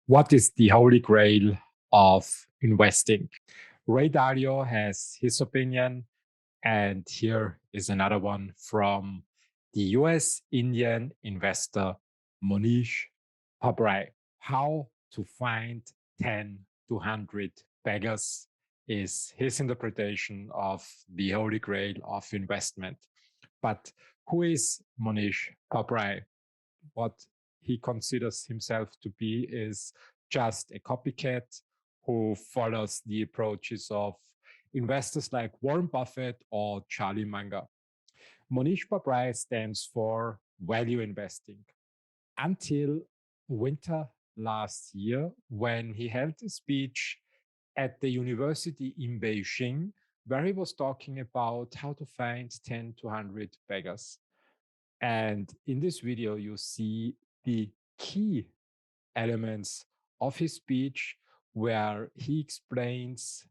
What is the holy grail of investing? Ray Dalio has his opinion, and here is another one from the US Indian investor Mohnish Pabrai. How to find 10 to 100 beggars is his interpretation of the holy grail of investment. But who is Mohnish Pabrai? What he considers himself to be is just a copycat who follows the approaches of investors like Warren Buffett or Charlie Munger. Mohnish Pabrai stands for value investing. Until winter last year, when he held a speech at the university in Beijing, where he was talking about how to find 10 to 100 beggars. And in this video, you see the key elements of his speech where he explains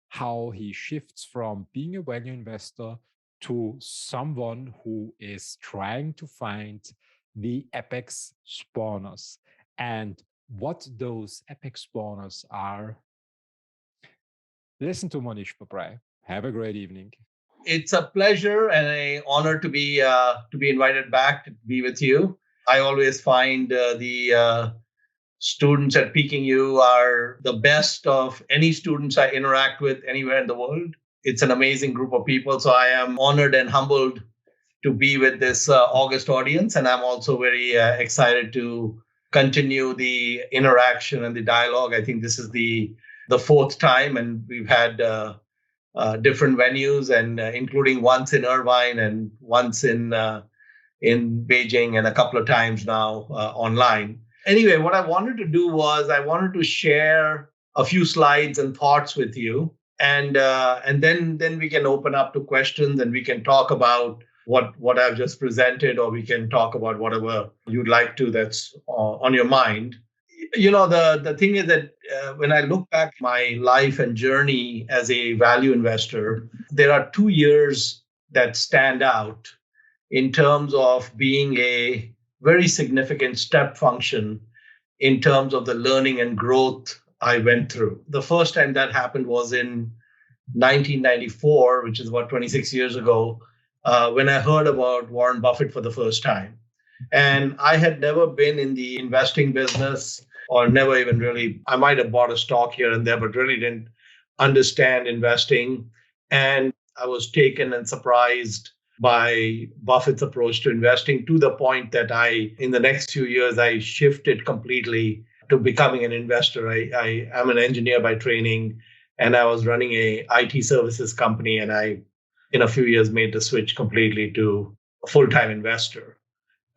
how he shifts from being a value investor to someone who is trying to find the apex spawners and what those apex spawners are. Listen to Mohnish Pabrai. Have a great evening. It's a pleasure and an honor to be invited back to be with you. I always find the students at Peking U are the best of any students I interact with anywhere in the world. It's an amazing group of people, so I am honored and humbled to be with this August audience, and I'm also very excited to continue the interaction and the dialogue. I think this is the fourth time, and we've had different venues, and including once in Irvine and once in Beijing, and a couple of times now online. Anyway, what I wanted to do was I wanted to share a few slides and thoughts with you, and then we can open up to questions, and we can talk about what I've just presented, or we can talk about whatever you'd like to that's on your mind. The thing is that when I look back my life and journey as a value investor, there are 2 years that stand out in terms of being a very significant step function in terms of the learning and growth I went through. The first time that happened was in 1994, which is about 26 years ago, when I heard about Warren Buffett for the first time. And I had never been in the investing business, or never even really, I might have bought a stock here and there, but really didn't understand investing. And I was taken and surprised by Buffett's approach to investing, to the point that in the next few years, I shifted completely to becoming an investor. I am an engineer by training, and I was running a IT services company, and I, in a few years, made the switch completely to a full-time investor.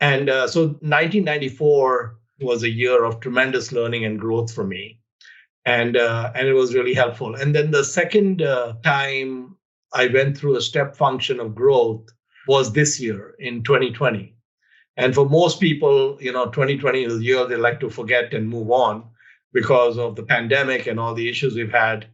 And so 1994 was a year of tremendous learning and growth for me. And it was really helpful. And then the second time I went through a step function of growth was this year in 2020. And for most people, 2020 is a year they like to forget and move on because of the pandemic and all the issues we've had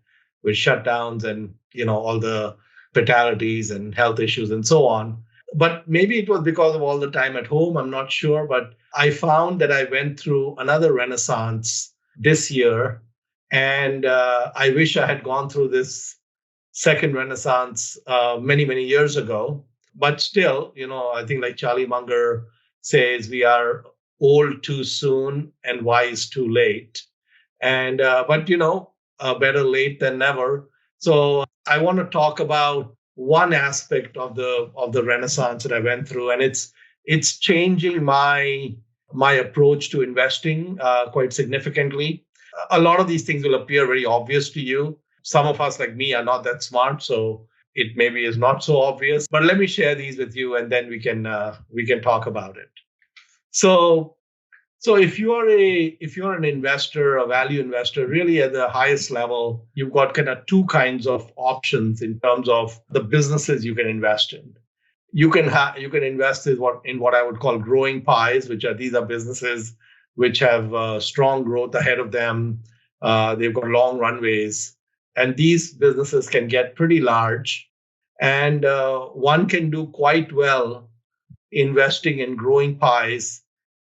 with shutdowns and, all the fatalities and health issues and so on. But maybe it was because of all the time at home. I'm not sure. But I found that I went through another renaissance this year. And I wish I had gone through this second renaissance many, many years ago. But still, I think like Charlie Munger says, we are old too soon and wise too late. But better late than never. So I want to talk about one aspect of the renaissance that I went through, and it's changing my approach to investing quite significantly. A lot of these things will appear very obvious to you. Some of us, like me, are not that smart, so it maybe is not so obvious. But let me share these with you, and then we can talk about it. So if you're an investor, a value investor, really at the highest level, you've got kind of two kinds of options in terms of the businesses you can invest in. You can invest in what I would call growing pies, these are businesses which have strong growth ahead of them. They've got long runways, and these businesses can get pretty large, and one can do quite well investing in growing pies,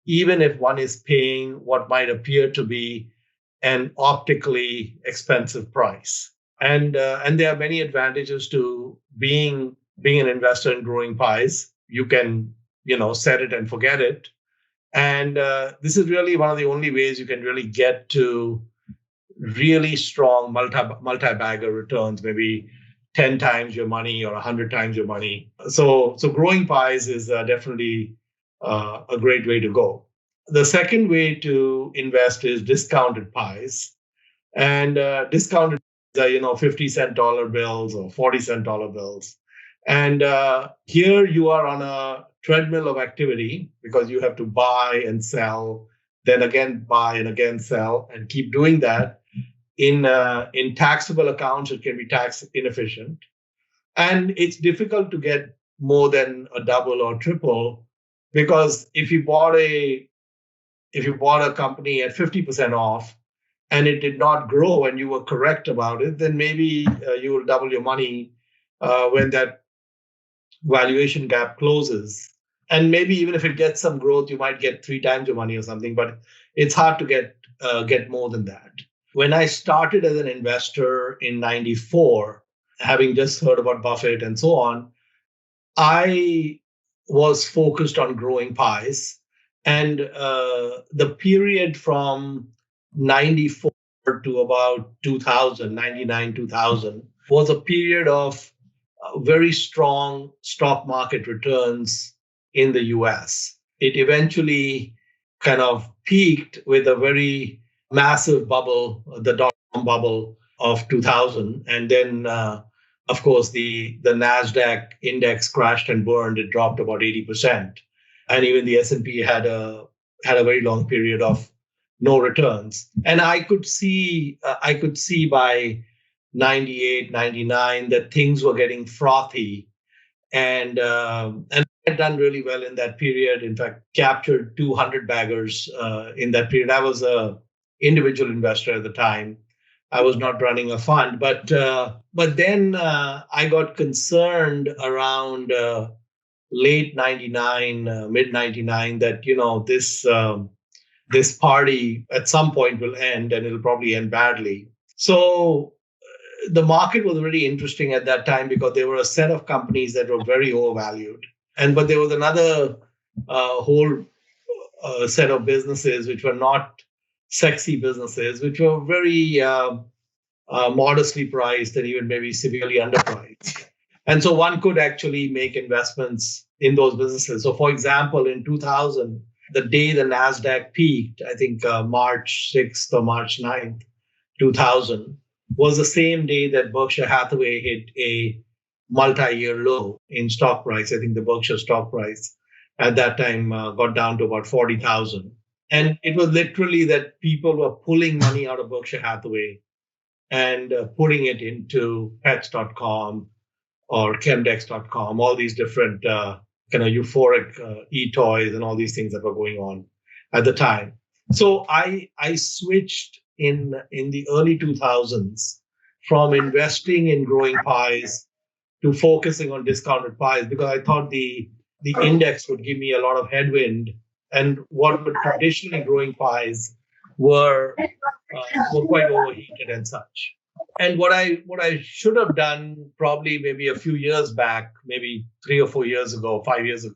even if one is paying what might appear to be an optically expensive price. And there are many advantages to being an investor in growing pies. You can set it and forget it, and this is really one of the only ways you can really get to really strong multi-bagger returns, maybe 10 times your money or 100 times your money. So growing pies is definitely a great way to go. The second way to invest is discounted pies. And discounted, 50-cent dollar bills or 40-cent dollar bills. And here you are on a treadmill of activity because you have to buy and sell, then again buy and again sell, and keep doing that. In taxable accounts, it can be tax inefficient, and it's difficult to get more than a double or triple, because if you bought a company at 50% off and it did not grow and you were correct about it, then maybe you will double your money when that valuation gap closes. And maybe even if it gets some growth, you might get 3 times your money or something, but it's hard to get more than that. When I started as an investor in 94, having just heard about Buffett and so on, I was focused on growing pies. And the period from 94 to about 2000, 99, 2000, was a period of very strong stock market returns in the US. It eventually kind of peaked with a very massive bubble, the dot-com bubble of 2000. And then, of course, the NASDAQ index crashed and burned. It dropped about 80%. And even the S&P had a very long period of no returns. And I could see by 98, 99 that things were getting frothy, and I had done really well in that period. In fact, captured 200 baggers in that period. I was a individual investor at the time. I was not running a fund, but then I got concerned around late 99, mid 99, that this party at some point will end, and it'll probably end badly. So the market was really interesting at that time because there were a set of companies that were very overvalued, but there was another whole set of businesses which were not sexy businesses, which were very modestly priced and even maybe severely underpriced. And so one could actually make investments in those businesses. So, for example, in 2000, the day the NASDAQ peaked, I think March 6th or March 9th, 2000, was the same day that Berkshire Hathaway hit a multi-year low in stock price. I think the Berkshire stock price at that time got down to about 40,000. And it was literally that people were pulling money out of Berkshire Hathaway and putting it into pets.com or chemdex.com, all these different kind of euphoric e-toys and all these things that were going on at the time. So I switched in the early 2000s from investing in growing pies to focusing on discounted pies, because I thought the index would give me a lot of headwind, and what were traditionally growing pies were quite overheated and such. And what I should have done probably maybe a few years back, maybe 3 or 4 years ago, 5 years ago,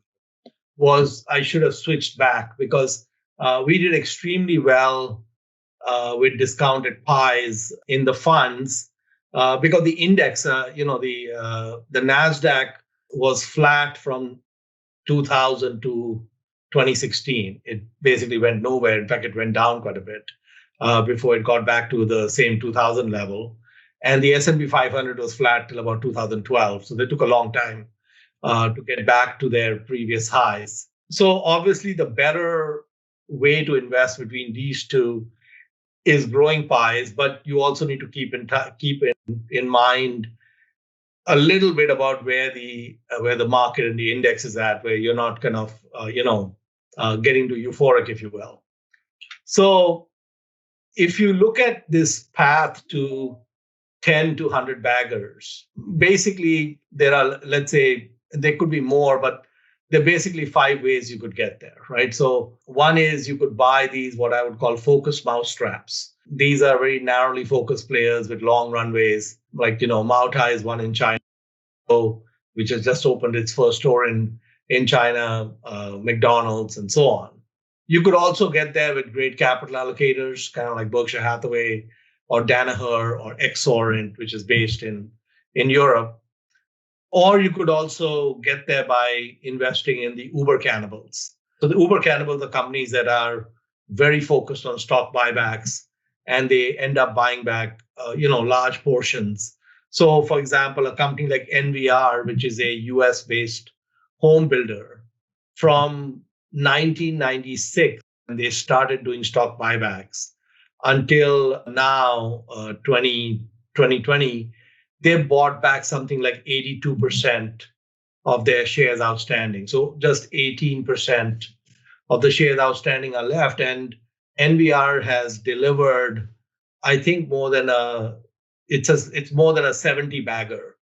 was I should have switched back, because we did extremely well with discounted pies in the funds, because the index, the NASDAQ was flat from 2000 to 2016. It basically went nowhere. In fact, it went down quite a bit before it got back to the same 2000 level. And the S&P 500 was flat till about 2012. So they took a long time to get back to their previous highs. So obviously, the better way to invest between these two is growing pies, but you also need to keep in mind a little bit about where the market and the index is at, where you're not kind of getting to euphoric, if you will. So if you look at this path to 10 to 100 baggers, basically there are, let's say, there could be more, but there are basically five ways you could get there, right? So one is you could buy these, what I would call focused mousetraps. These are very narrowly focused players with long runways. Like, Moutai is one in China, which has just opened its first store in China, McDonald's, and so on. You could also get there with great capital allocators, kind of like Berkshire Hathaway or Danaher or Exorient, which is based in Europe. Or you could also get there by investing in the Uber cannibals. So the Uber cannibals are companies that are very focused on stock buybacks, and they end up buying back, large portions. So, for example, a company like NVR, which is a US-based home builder, from 1996, when they started doing stock buybacks, until now, 2020, they bought back something like 82% of their shares outstanding. So just 18% of the shares outstanding are left. And NVR has delivered, I think, it's more than a 70 bagger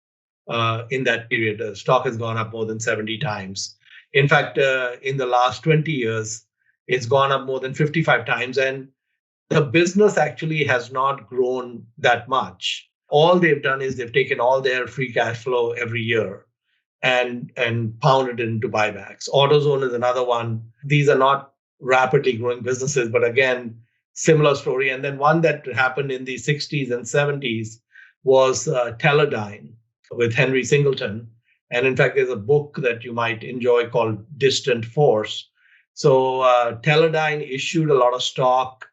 in that period. The stock has gone up more than 70 times. In fact, in the last 20 years, it's gone up more than 55 times. And the business actually has not grown that much. All they've done is they've taken all their free cash flow every year and pounded it into buybacks. AutoZone is another one. These are not rapidly growing businesses, but again, similar story. And then one that happened in the 60s and 70s was Teledyne with Henry Singleton. And in fact, there's a book that you might enjoy called Distant Force. So Teledyne issued a lot of stock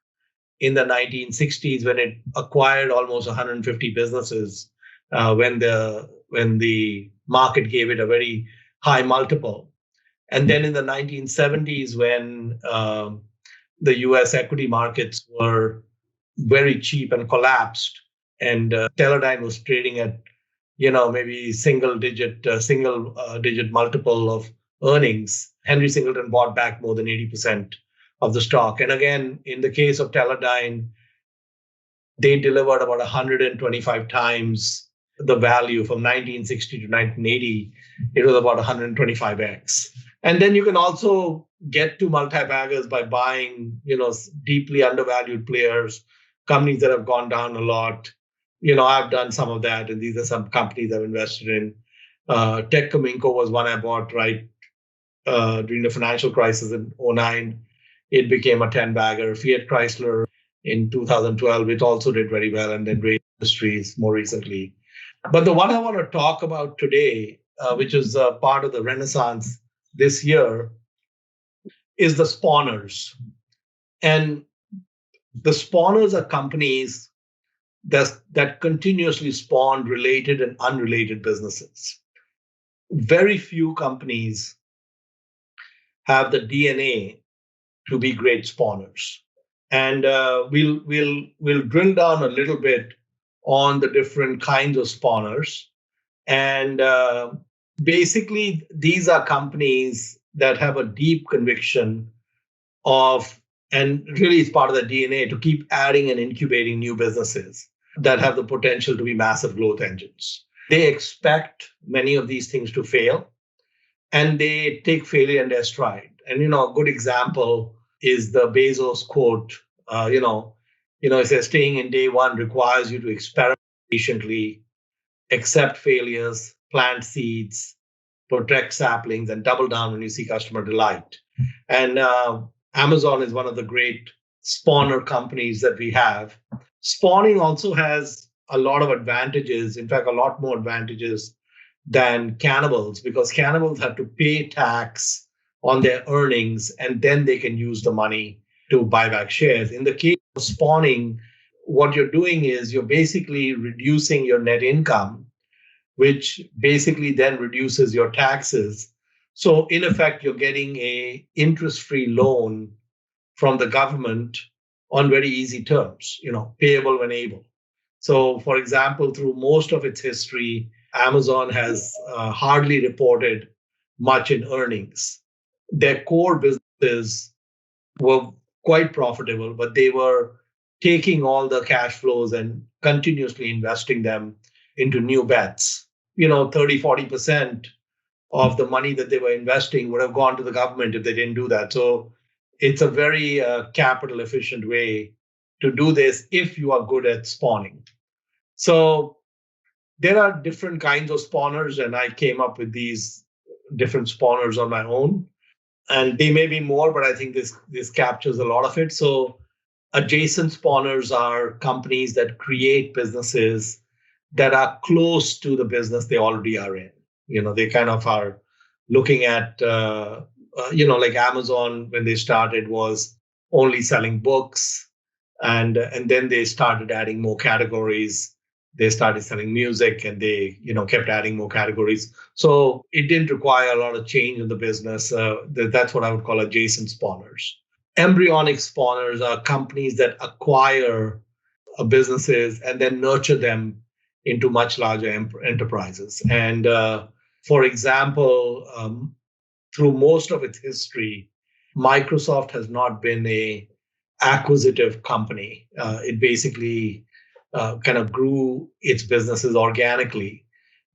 in the 1960s when it acquired almost 150 businesses when the market gave it a very high multiple. And then in the 1970s, when the US equity markets were very cheap and collapsed, and Teledyne was trading at maybe single digit multiple of earnings, Henry Singleton bought back more than 80% of the stock. And again, in the case of Teledyne, they delivered about 125 times the value from 1960 to 1980. It was about 125x. And then you can also get to multi-baggers by buying, deeply undervalued players, companies that have gone down a lot. I've done some of that, and these are some companies I've invested in. Tech Cominco was one I bought right during the financial crisis in 2009. It became a 10-bagger. Fiat Chrysler in 2012, it also did very well, and then Grail Industries more recently. But the one I want to talk about today, which is part of the renaissance this year, is the spawners. And the spawners are companies that continuously spawn related and unrelated businesses. Very few companies have the DNA to be great spawners. And we'll drill down a little bit on the different kinds of spawners. And basically, these are companies that have a deep conviction of, and really it's part of the DNA, to keep adding and incubating new businesses that have the potential to be massive growth engines. They expect many of these things to fail, and they take failure in their stride. And a good example is the Bezos quote. It says, "Staying in day one requires you to experiment patiently, accept failures, plant seeds, protect saplings, and double down when you see customer delight." And Amazon is one of the great spawner companies that we have. Spawning also has a lot of advantages, in fact, a lot more advantages than cannibals, because cannibals have to pay tax on their earnings, and then they can use the money to buy back shares. In the case of spawning, what you're doing is you're basically reducing your net income, which basically then reduces your taxes. So in effect, you're getting a interest-free loan from the government on very easy terms, payable when able. So for example, through most of its history, Amazon has hardly reported much in earnings. Their core businesses were quite profitable, but they were taking all the cash flows and continuously investing them into new bets. 30, 40% of the money that they were investing would have gone to the government if they didn't do that. So it's a very capital efficient way to do this if you are good at spawning. So there are different kinds of spawners, and I came up with these different spawners on my own. And they may be more, but I think this captures a lot of it. So adjacent spawners are companies that create businesses that are close to the business they already are in. They kind of are looking at, like Amazon when they started was only selling books, and then they started adding more categories. They started selling music, and they kept adding more categories. So it didn't require a lot of change in the business. That's what I would call adjacent spawners. Embryonic spawners are companies that acquire businesses and then nurture them into much larger enterprises. And for example, through most of its history, Microsoft has not been a acquisitive company. It basically kind of grew its businesses organically,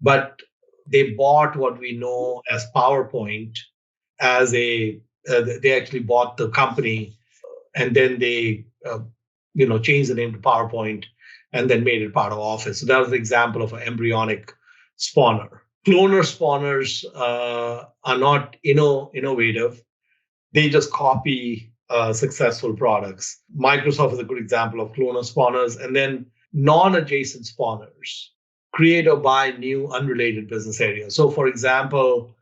but they bought what we know as PowerPoint as they actually bought the company, and then they changed the name to PowerPoint and then made it part of Office. So that was an example of an embryonic spawner. Cloner spawners are not innovative. They just copy successful products. Microsoft is a good example of cloner spawners. And then non-adjacent spawners create or buy new unrelated business areas. So for example,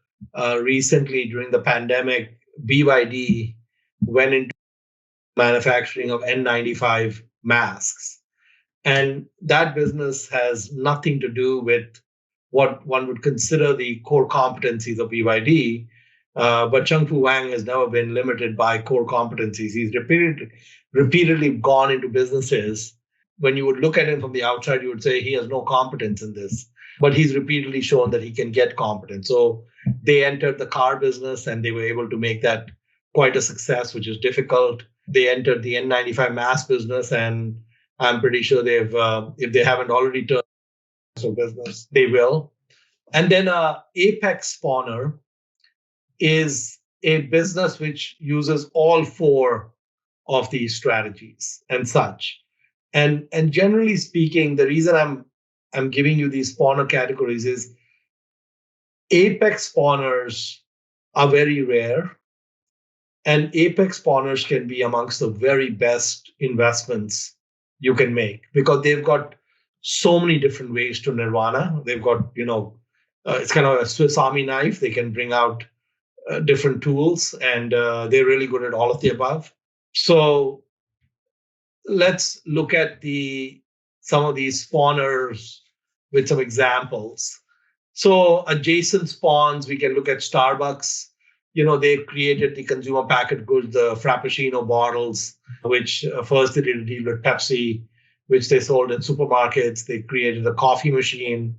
recently during the pandemic, BYD went into manufacturing of N95 masks. And that business has nothing to do with what one would consider the core competencies of BYD. But Cheng-Fu Wang has never been limited by core competencies. He's repeatedly gone into businesses. When you would look at him from the outside, you would say he has no competence in this. But he's repeatedly shown that he can get competence. So they entered the car business and they were able to make that quite a success, which is difficult. They entered the N95 mask business, and I'm pretty sure they've, if they haven't already turned into business, they will. And then Apex Spawner is a business which uses all four of these strategies and such. And generally speaking, the reason I'm giving you these spawner categories is Apex spawners are very rare. And Apex spawners can be amongst the very best investments you can make because they've got so many different ways to nirvana. They've got, it's kind of a Swiss Army knife. They can bring out different tools, and they're really good at all of the above. So let's look at some of these spawners with some examples. So adjacent spawns, we can look at Starbucks. They created the consumer packaged goods, the Frappuccino bottles, which first they did a deal with Pepsi, which they sold in supermarkets. They created a coffee machine.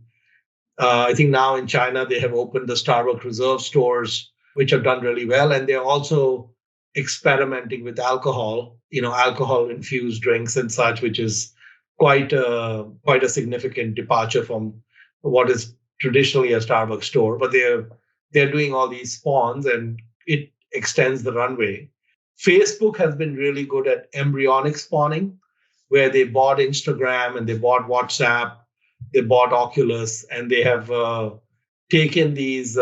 I think now in China, they have opened the Starbucks Reserve stores, which have done really well. And they're also experimenting with alcohol, alcohol-infused drinks and such, which is quite a significant departure from what is traditionally a Starbucks store. But they're doing all these spawns, and it extends the runway. Facebook has been really good at embryonic spawning, where they bought Instagram and they bought WhatsApp, they bought Oculus, and they have taken these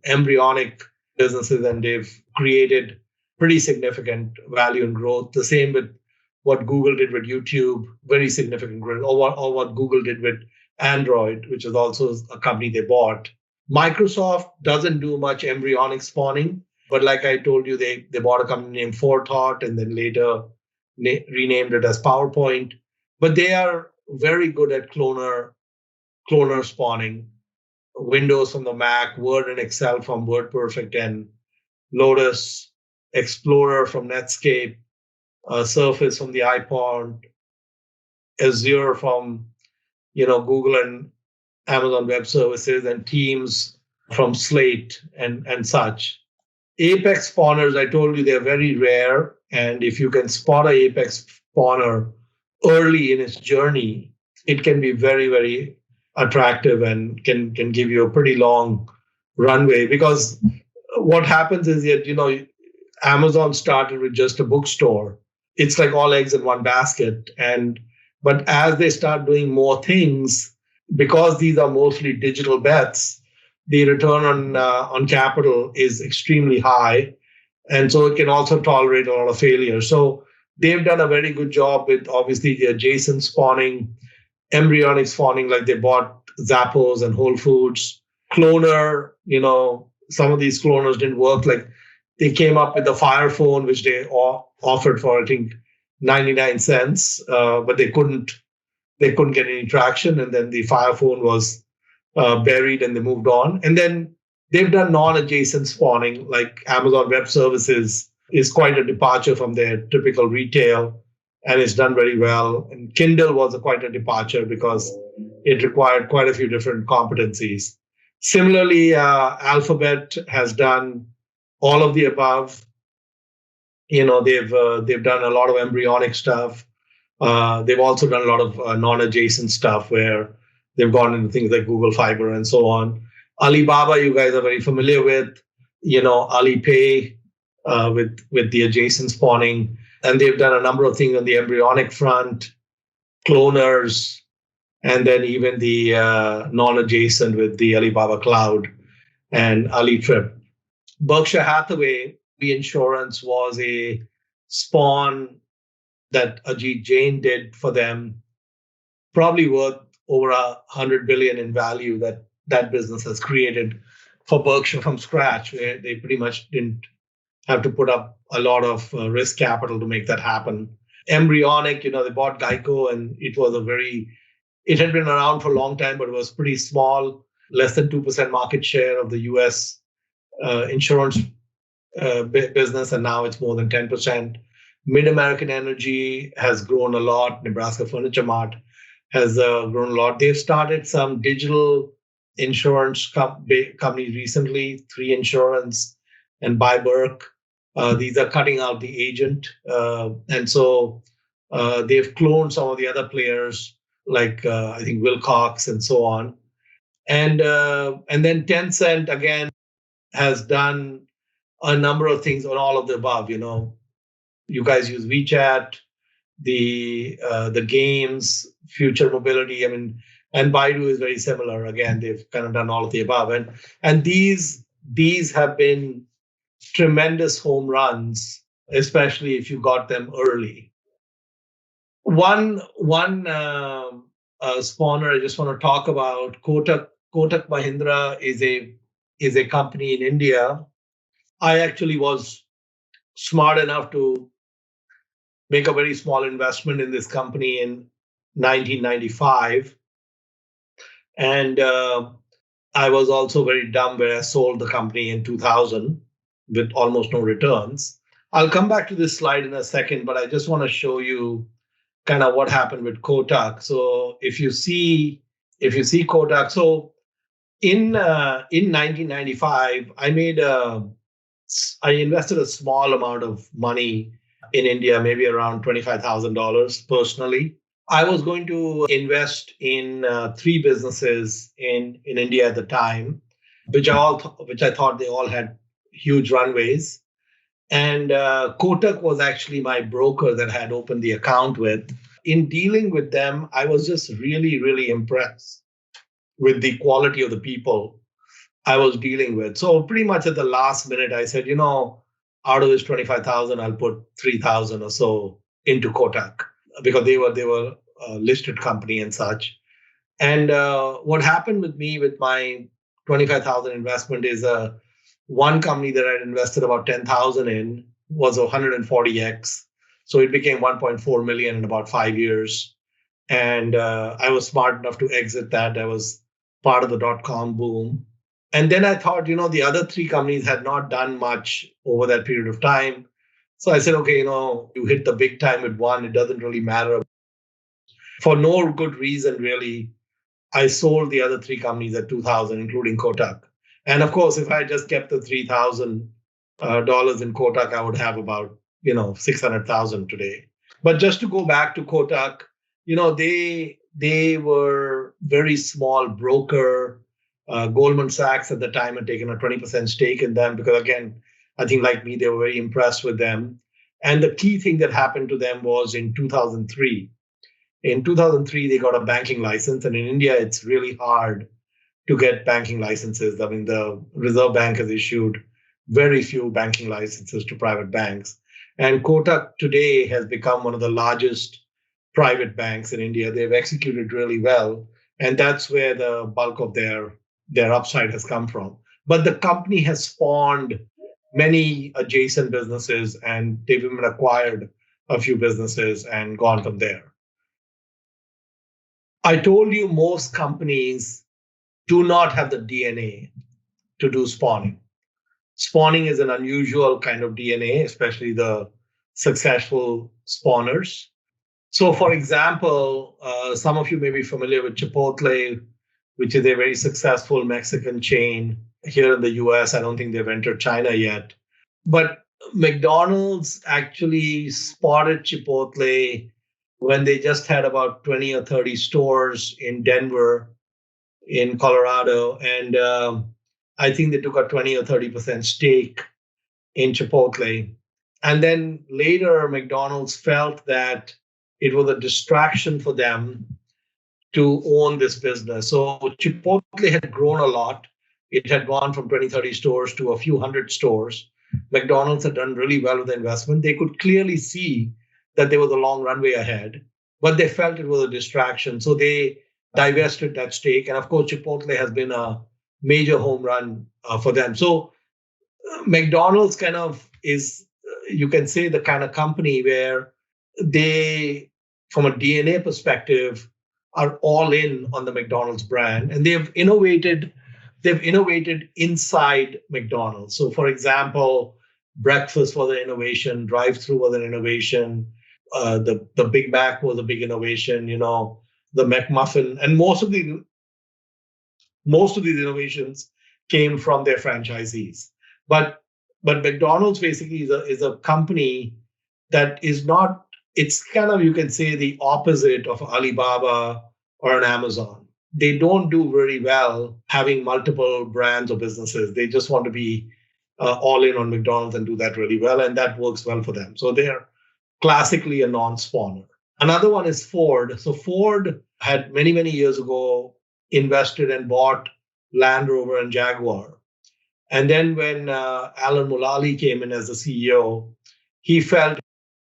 embryonic businesses and they've created pretty significant value and growth. The same with what Google did with YouTube, very significant growth, or what Google did with Android, which is also a company they bought. Microsoft doesn't do much embryonic spawning, but like I told you, they bought a company named Forethought and then later renamed it as PowerPoint. But they are very good at cloner spawning. Windows from the Mac, Word and Excel from WordPerfect and Lotus, Explorer from Netscape, Surface from the iPod, Azure from Google and Amazon Web Services, and Teams from Slate and such. Apex spawners, I told you, they're very rare. And if you can spot an Apex spawner early in its journey, it can be very, very attractive and can give you a pretty long runway, because what happens is that, Amazon started with just a bookstore. It's like all eggs in one basket. But as they start doing more things, because these are mostly digital bets, the return on capital is extremely high, and so it can also tolerate a lot of failure. So they've done a very good job with obviously the adjacent spawning, embryonic spawning, like they bought Zappos and Whole Foods. Cloner, some of these cloners didn't work. Like they came up with the Fire Phone, which they offered for I think 99 cents, but they couldn't get any traction, and then the Fire Phone was buried, and they moved on. And then they've done non-adjacent spawning, like Amazon Web Services is quite a departure from their typical retail, and it's done very well. And Kindle was quite a departure because it required quite a few different competencies. Similarly, Alphabet has done all of the above. They've done a lot of embryonic stuff. They've also done a lot of non-adjacent stuff where they've gone into things like Google Fiber and so on. Alibaba, you guys are very familiar with. Alipay with the adjacent spawning, and they've done a number of things on the embryonic front, cloners, and then even the non-adjacent with the Alibaba Cloud and AliTrip. Berkshire Hathaway Reinsurance was a spawn that Ajit Jain did for them, probably worth over $100 billion in value that business has created for Berkshire from scratch, where they pretty much didn't have to put up a lot of risk capital to make that happen. Embryonic, they bought Geico, and it had been around for a long time, but it was pretty small, less than 2% market share of the US insurance business, and now it's more than 10%. Mid-American Energy has grown a lot. Nebraska Furniture Mart has grown a lot. They've started some digital insurance companies recently, 3 Insurance and Buy Burke. These are cutting out the agent. And so they've cloned some of the other players, like I think Wilcox and so on. And then Tencent, again, has done a number of things on all of the above. You guys use WeChat, the games, future mobility. And Baidu is very similar. Again, they've kind of done all of the above, and these have been tremendous home runs, especially if you got them early. One spawner I just want to talk about, Kotak Mahindra is a company in India. I actually was smart enough to make a very small investment in this company in 1995. And I was also very dumb where I sold the company in 2000 with almost no returns. I'll come back to this slide in a second, but I just want to show you kind of what happened with Kotak. So if you see Kotak, so in 1995, I invested a small amount of money in India, maybe around $25,000 personally. I was going to invest in 3 businesses in India at the time, which I thought they all had huge runways. And Kotak was actually my broker that I had opened the account with. In dealing with them, I was just really, really impressed with the quality of the people I was dealing with. So pretty much at the last minute, I said, out of this 25,000, I'll put 3,000 or so into Kotak, because they were a listed company and such. And what happened with me with my 25,000 investment is one company that I'd invested about 10,000 in was 140x. So it became 1.4 million in about 5 years. And I was smart enough to exit that. I was part of the .com boom. And then I thought, the other 3 companies had not done much over that period of time. So I said, okay, you hit the big time with one, it doesn't really matter. For no good reason, really, I sold the other 3 companies at 2,000, including Kotak. And of course, if I just kept the $3,000 in Kotak, I would have about, 600,000 today. But just to go back to Kotak, they were very small broker. Goldman Sachs at the time had taken a 20% stake in them because, again, I think like me, they were very impressed with them. And the key thing that happened to them was in 2003. In 2003, they got a banking license. And in India, it's really hard to get banking licenses. I mean, the Reserve Bank has issued very few banking licenses to private banks. And Kotak today has become one of the largest private banks in India. They've executed really well. And that's where the bulk of their upside has come from. But the company has spawned many adjacent businesses and they've even acquired a few businesses and gone from there. I told you most companies do not have the DNA to do spawning. Spawning is an unusual kind of DNA, especially the successful spawners. So, for example, some of you may be familiar with Chipotle, which is a very successful Mexican chain here in the US. I don't think they've entered China yet. But McDonald's actually spotted Chipotle when they just had about 20 or 30 stores in Denver, in Colorado. And I think they took a 20 or 30% stake in Chipotle. And then later, McDonald's felt that it was a distraction for them to own this business. So Chipotle had grown a lot. It had gone from 20, 30 stores to a few hundred stores. McDonald's had done really well with the investment. They could clearly see that there was a long runway ahead, but they felt it was a distraction. So they divested that stake. And of course, Chipotle has been a major home run for them. So McDonald's kind of is, you can say, the kind of company where they, from a DNA perspective, are all in on the McDonald's brand, and they've innovated inside McDonald's. So, for example, breakfast was an innovation, drive-through was an innovation, the Big Mac was a big innovation. The McMuffin, and most of these innovations came from their franchisees. But McDonald's basically is a company that is not. It's kind of, you can say, the opposite of Alibaba or an Amazon. They don't do very well having multiple brands or businesses. They just want to be all in on McDonald's and do that really well, and that works well for them. So they're classically a non-spawner. Another one is Ford. So Ford had many, many years ago invested and bought Land Rover and Jaguar. And then when Alan Mulally came in as the CEO, he felt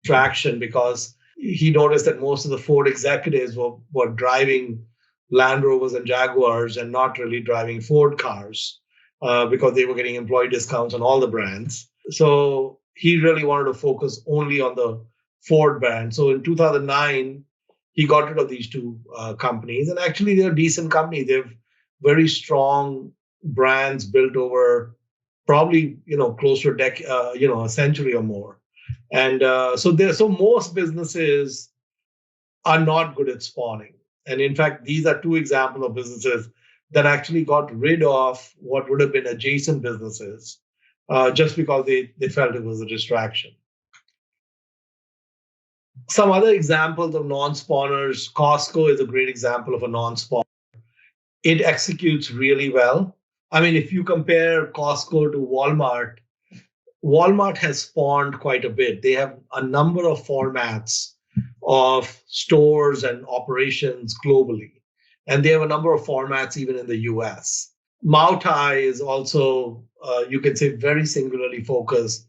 traction because he noticed that most of the Ford executives were driving Land Rovers and Jaguars and not really driving Ford cars because they were getting employee discounts on all the brands. So he really wanted to focus only on the Ford brand. So in 2009, he got rid of these two companies. And actually, they're a decent company. They've very strong brands built over probably close to a century or more. And so most businesses are not good at spawning. And in fact, these are two examples of businesses that actually got rid of what would have been adjacent businesses just because they felt it was a distraction. Some other examples of non-spawners, Costco is a great example of a non-spawner. It executes really well. I mean, if you compare Costco to Walmart, Walmart has spawned quite a bit. They have a number of formats of stores and operations globally. And they have a number of formats even in the US. Moutai is also, you can say, very singularly focused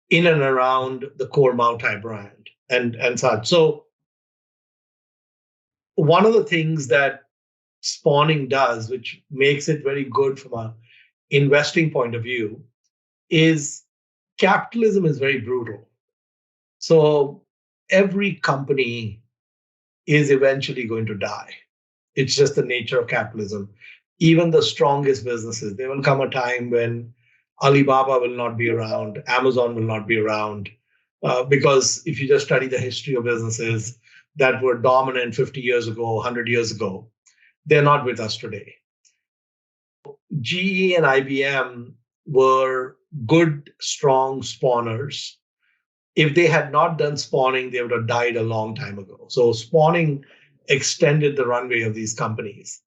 in and around the core Moutai brand and such. So one of the things that spawning does, which makes it very good from an investing point of view, is capitalism is very brutal. So every company is eventually going to die. It's just the nature of capitalism. Even the strongest businesses, there will come a time when Alibaba will not be around, Amazon will not be around, because if you just study the history of businesses that were dominant 50 years ago, 100 years ago, they're not with us today. GE and IBM were good, strong spawners. If they had not done spawning, they would have died a long time ago. So spawning extended the runway of these companies.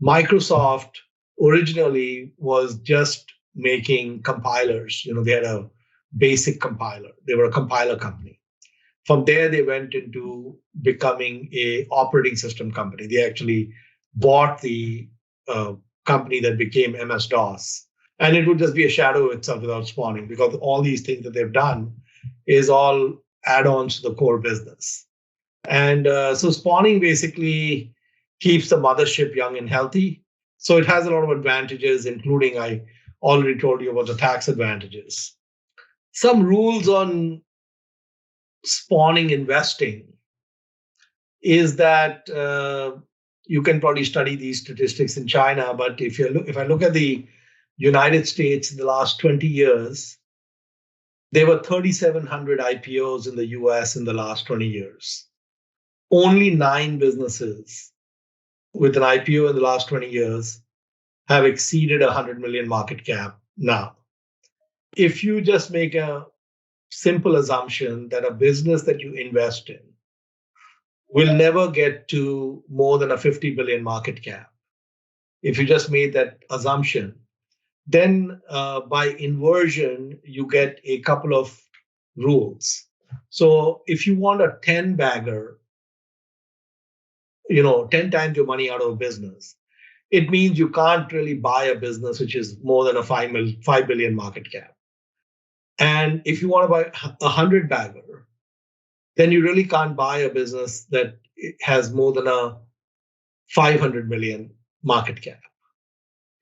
Microsoft originally was just making compilers. They had a basic compiler. They were a compiler company. From there, they went into becoming a operating system company. They actually bought the uh, company that became MS-DOS, and it would just be a shadow of itself without spawning, because all these things that they've done is all add-ons to the core business. And so spawning basically keeps the mothership young and healthy. So it has a lot of advantages, including I already told you about the tax advantages. Some rules on spawning investing is that you can probably study these statistics in China, but if I look at the United States in the last 20 years, there were 3,700 IPOs in the US in the last 20 years. Only 9 businesses with an IPO in the last 20 years have exceeded 100 million market cap now. If you just make a simple assumption that a business that you invest in will never get to more than a 50 billion market cap, if you just made that assumption, then by inversion, you get a couple of rules. So if you want a 10 bagger, 10 times your money out of a business, it means you can't really buy a business which is more than a 5 billion market cap. And if you want to buy a 100 bagger, then you really can't buy a business that has more than a 500 million market cap.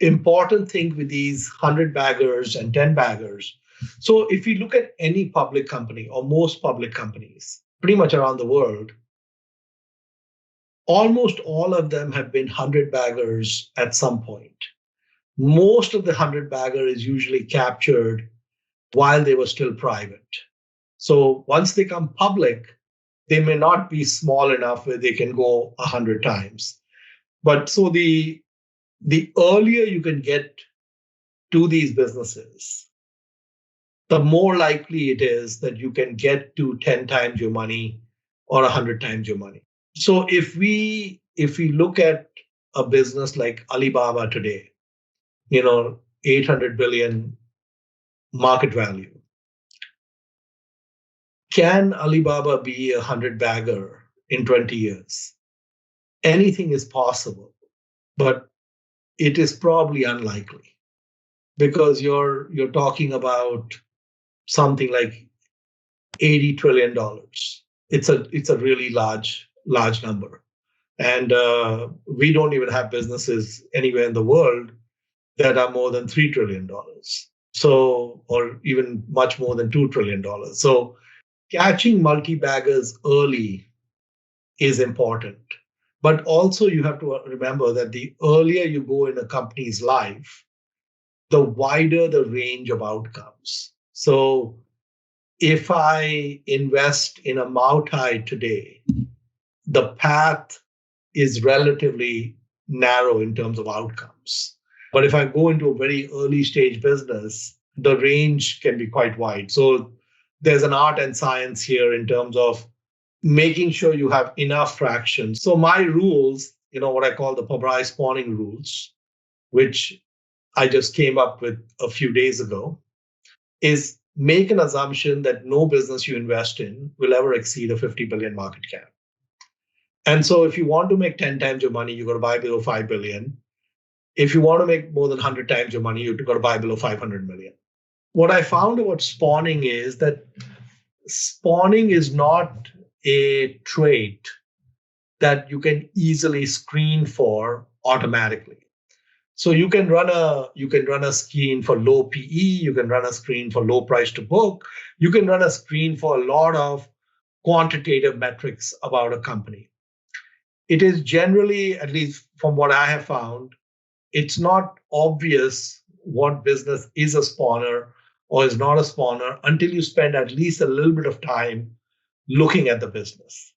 Important thing with these 100 baggers and 10 baggers. So if you look at any public company or most public companies, pretty much around the world, almost all of them have been 100 baggers at some point. Most of the 100 bagger is usually captured while they were still private. So once they come public, they may not be small enough where they can go 100 times. But so the earlier you can get to these businesses, the more likely it is that you can get to 10 times your money or 100 times your money. So if we look at a business like Alibaba today, 800 billion market value, can Alibaba be a 100 bagger in 20 years? Anything is possible, but it is probably unlikely, because you're talking about something like $80 trillion. It's a really large number, and we don't even have businesses anywhere in the world that are more than $3 trillion. So, or even much more than $2 trillion. So, catching multi-baggers early is important. But also, you have to remember that the earlier you go in a company's life, the wider the range of outcomes. So, if I invest in a Mautai today, the path is relatively narrow in terms of outcomes. But if I go into a very early stage business, the range can be quite wide. So there's an art and science here in terms of making sure you have enough fractions. So my rules, what I call the Pabrai spawning rules, which I just came up with a few days ago, is make an assumption that no business you invest in will ever exceed a 50 billion market cap. And so if you want to make 10 times your money, you got to buy below 5 billion. If you want to make more than 100 times your money, you've got to buy below 500 million. What I found about spawning is that spawning is not a trait that you can easily screen for automatically. So you can run a screen for low PE, you can run a screen for low price to book, you can run a screen for a lot of quantitative metrics about a company. It is generally, at least from what I have found, it's not obvious what business is a spawner or is not a spawner until you spend at least a little bit of time looking at the business.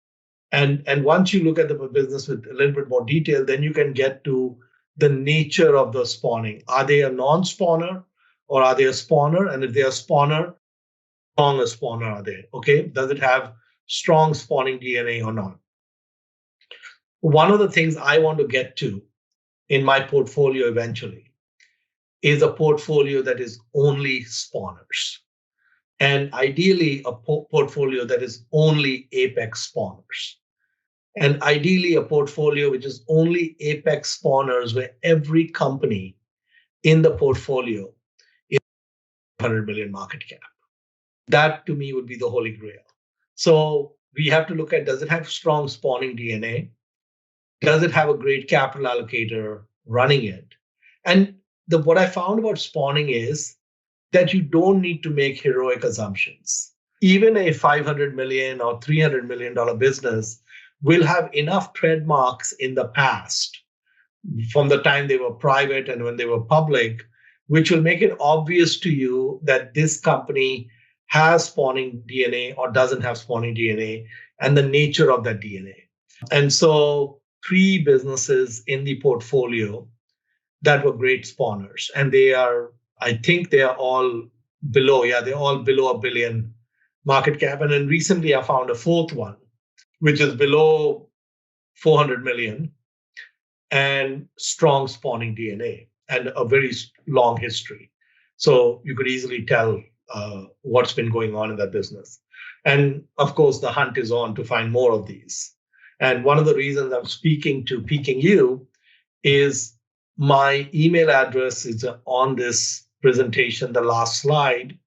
And once you look at the business with a little bit more detail, then you can get to the nature of the spawning. Are they a non-spawner or are they a spawner? And if they are a spawner, how strong a spawner are they? Okay, does it have strong spawning DNA or not? One of the things I want to get to in my portfolio eventually is a portfolio that is only spawners. And ideally, a portfolio that is only apex spawners. And ideally, a portfolio which is only apex spawners, where every company in the portfolio is 100 million market cap. That to me would be the holy grail. So we have to look at, does it have strong spawning DNA? Does it have a great capital allocator running it? And what I found about spawning is that you don't need to make heroic assumptions. Even a 500 million or $300 million business will have enough trademarks in the past, from the time they were private and when they were public, which will make it obvious to you that this company has spawning DNA or doesn't have spawning DNA, and the nature of that DNA. And so, three businesses in the portfolio that were great spawners, and I think they are all they're all below a billion market cap. And then recently I found a fourth one, which is below 400 million and strong spawning DNA and a very long history. So you could easily tell what's been going on in that business. And of course, the hunt is on to find more of these. And one of the reasons I'm speaking to Peking You is my email address is on this presentation, the last slide.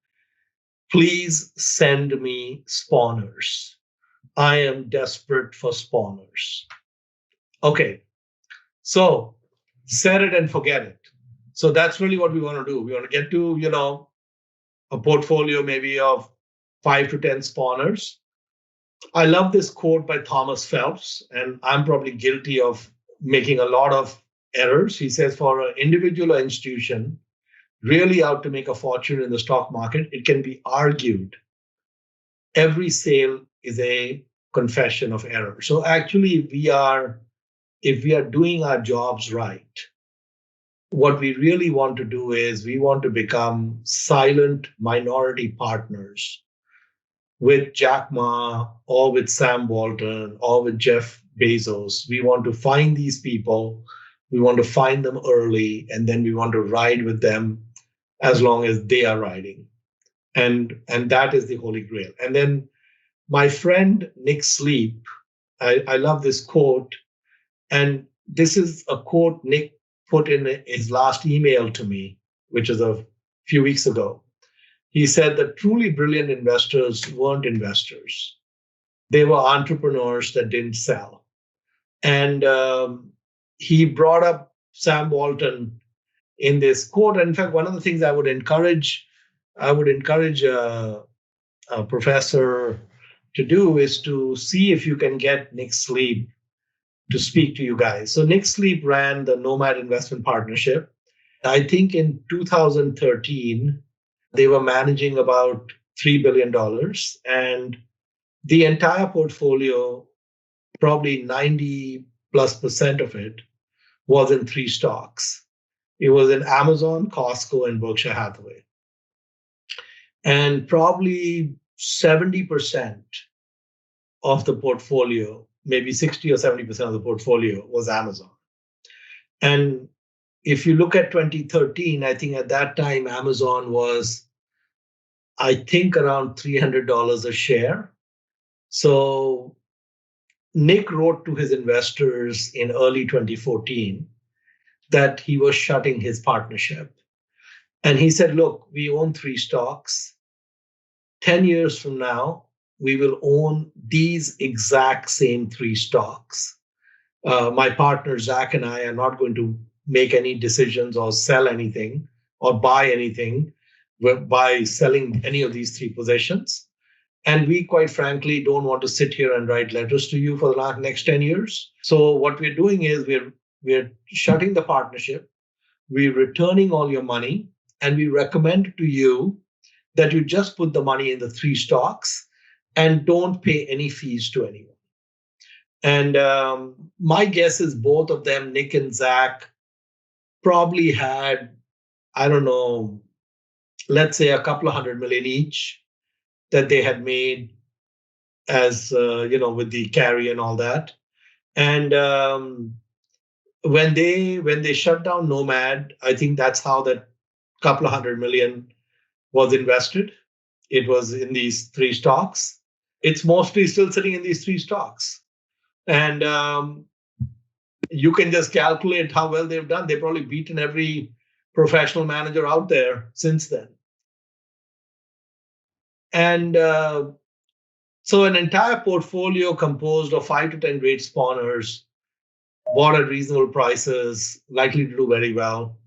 Please send me spawners. I am desperate for spawners. Okay, so set it and forget it. So that's really what we want to do. We want to get to, a portfolio maybe of 5 to 10 spawners. I love this quote by Thomas Phelps, and I'm probably guilty of making a lot of errors. He says, for an individual or institution really out to make a fortune in the stock market, it can be argued every sale is a confession of error. So actually, if we are doing our jobs right, what we really want to do is we want to become silent minority partners with Jack Ma or with Sam Walton or with Jeff Bezos. We want to find these people. We want to find them early, and then we want to ride with them as long as they are riding. And that is the holy grail. And then my friend Nick Sleep, I love this quote. And this is a quote Nick put in his last email to me, which is a few weeks ago. He said that truly brilliant investors weren't investors. They were entrepreneurs that didn't sell. And he brought up Sam Walton in this quote. And in fact, one of the things I would encourage a professor to do is to see if you can get Nick Sleep to speak to you guys. So Nick Sleep ran the Nomad Investment Partnership. I think in 2013, they were managing about $3 billion. And the entire portfolio, probably 90+% of it, was in three stocks. It was in Amazon, Costco, and Berkshire Hathaway. And probably 70% of the portfolio, maybe 60 or 70% of the portfolio, was Amazon. And if you look at 2013, I think at that time, Amazon was, I think, around $300 a share. So Nick wrote to his investors in early 2014 that he was shutting his partnership. And he said, look, we own three stocks. 10 years from now, we will own these exact same three stocks. My partner, Zach, and I are not going to make any decisions or sell anything or buy anything by selling any of these three positions. And we, quite frankly, don't want to sit here and write letters to you for the next 10 years. So what we're doing is we're shutting the partnership. We're returning all your money. And we recommend to you that you just put the money in the three stocks and don't pay any fees to anyone. And my guess is both of them, Nick and Zach, probably had, I don't know, let's say a couple of $100 million each that they had made as, with the carry and all that. And when they shut down Nomad, I think that's how that couple of 100 million was invested. It was in these three stocks. It's mostly still sitting in these three stocks. And you can just calculate how well they've done. They've probably beaten every professional manager out there since then. And so an entire portfolio composed of 5 to 10 great spawners, bought at reasonable prices, likely to do very well.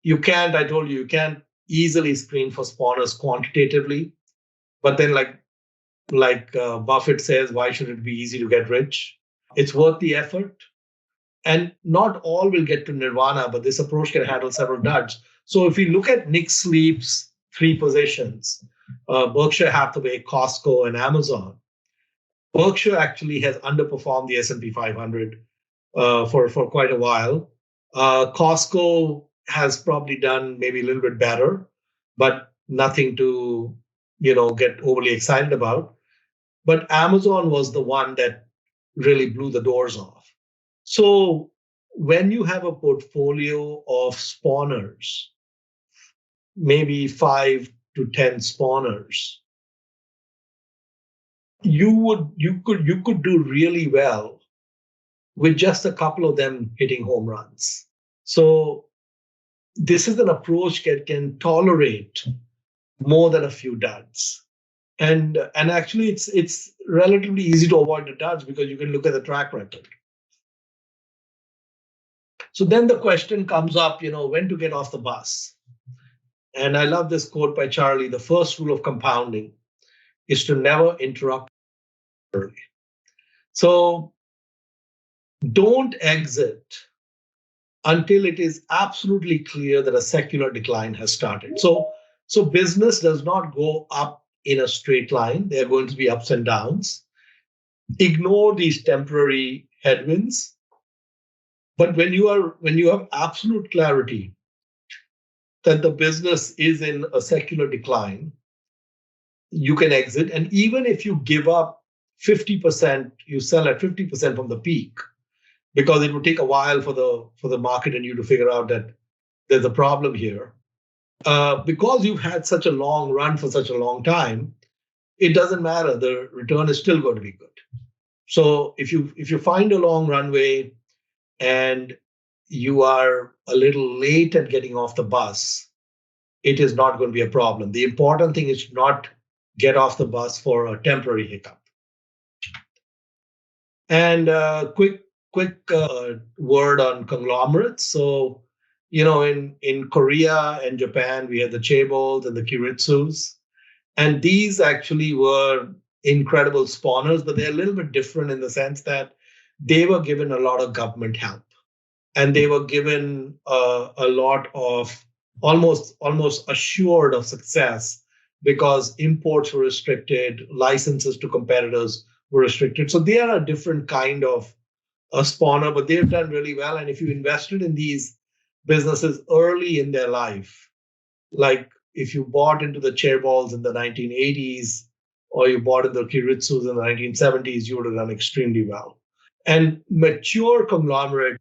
I told you can't easily screen for spawners quantitatively. But then, like Buffett says, why should it be easy to get rich? It's worth the effort. And not all will get to nirvana, but this approach can handle several duds. So if we look at Nick Sleep's three positions, Berkshire Hathaway, Costco, and Amazon, Berkshire actually has underperformed the S&P 500 for quite a while. Costco has probably done maybe a little bit better, but nothing to get overly excited about. But Amazon was the one that really blew the doors off. So when you have a portfolio of spawners, maybe 5 to 10 spawners, you could do really well with just a couple of them hitting home runs. So this is an approach that can tolerate more than a few duds. And actually it's relatively easy to avoid the duds because you can look at the track record. So then the question comes up, when to get off the bus. And I love this quote by Charlie. The first rule of compounding is to never interrupt early. So don't exit until it is absolutely clear that a secular decline has started. So business does not go up in a straight line. There are going to be ups and downs. Ignore these temporary headwinds. But when you have absolute clarity that the business is in a secular decline, you can exit. And even if you give up 50%, you sell at 50% from the peak, because it would take a while for the market and you to figure out that there's a problem here. Because you've had such a long run for such a long time, it doesn't matter. The return is still going to be good. So if you find a long runway and you are a little late at getting off the bus, it is not going to be a problem. The important thing is to not get off the bus for a temporary hiccup. And quick word on conglomerates. So, in Korea and Japan, we had the chaebols and the kiritsus. And these actually were incredible spawners, but they're a little bit different in the sense that they were given a lot of government help. And they were given a lot of almost assured of success because imports were restricted, licenses to competitors were restricted. So they are a different kind of a spawner, but they've done really well. And if you invested in these businesses early in their life, like if you bought into the chairballs in the 1980s or you bought into the kiritsus in the 1970s, you would have done extremely well. And mature conglomerate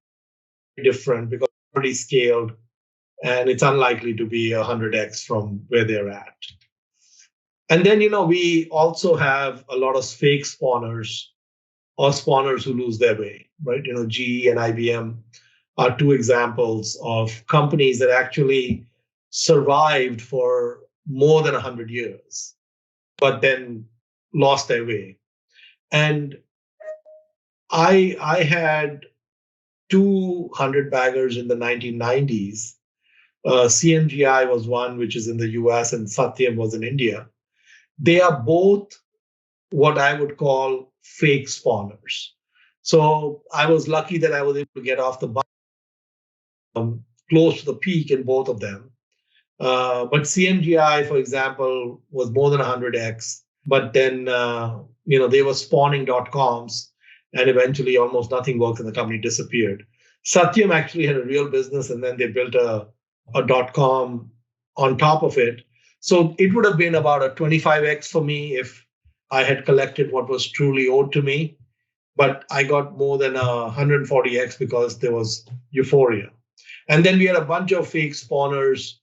different because it's already scaled and it's unlikely to be 100x from where they're at. And then, we also have a lot of fake spawners or spawners who lose their way, right? GE and IBM are two examples of companies that actually survived for more than 100 years, but then lost their way. And I had 200 baggers in the 1990s. CMGI was one, which is in the US, and Satyam was in India. They are both what I would call fake spawners. So I was lucky that I was able to get off the bus close to the peak in both of them. But CMGI, for example, was more than 100x. But then, they were spawning .coms, and eventually almost nothing worked and the company disappeared. Satyam actually had a real business, and then they built a .com on top of it. So it would have been about a 25x for me if I had collected what was truly owed to me. But I got more than 140x because there was euphoria. And then we had a bunch of fake spawners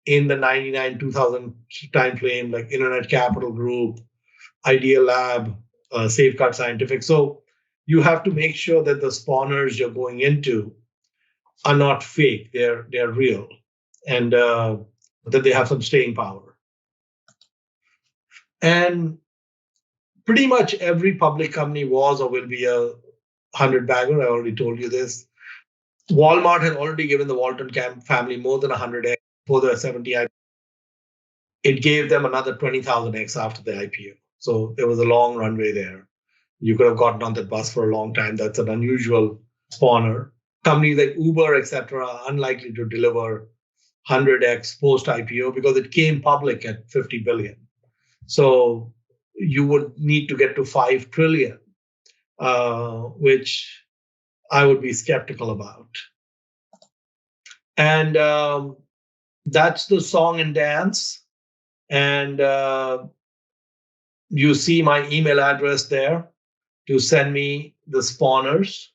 in the 99 2000 time frame, like Internet Capital Group, Idea Lab, Safeguard Scientific. So you have to make sure that the spawners you're going into are not fake; they're real, and that they have some staying power. And pretty much every public company was or will be a 100 bagger. I already told you this. Walmart had already given the Walton family more than 100x for the 70. It gave them another 20,000x after the IPO. So there was a long runway there. You could have gotten on that bus for a long time. That's an unusual spawner. Companies like Uber, etc., are unlikely to deliver 100x post IPO because it came public at 50 billion. So you would need to get to 5 trillion, which I would be skeptical about. And that's the song and dance. And you see my email address there to send me the spawners.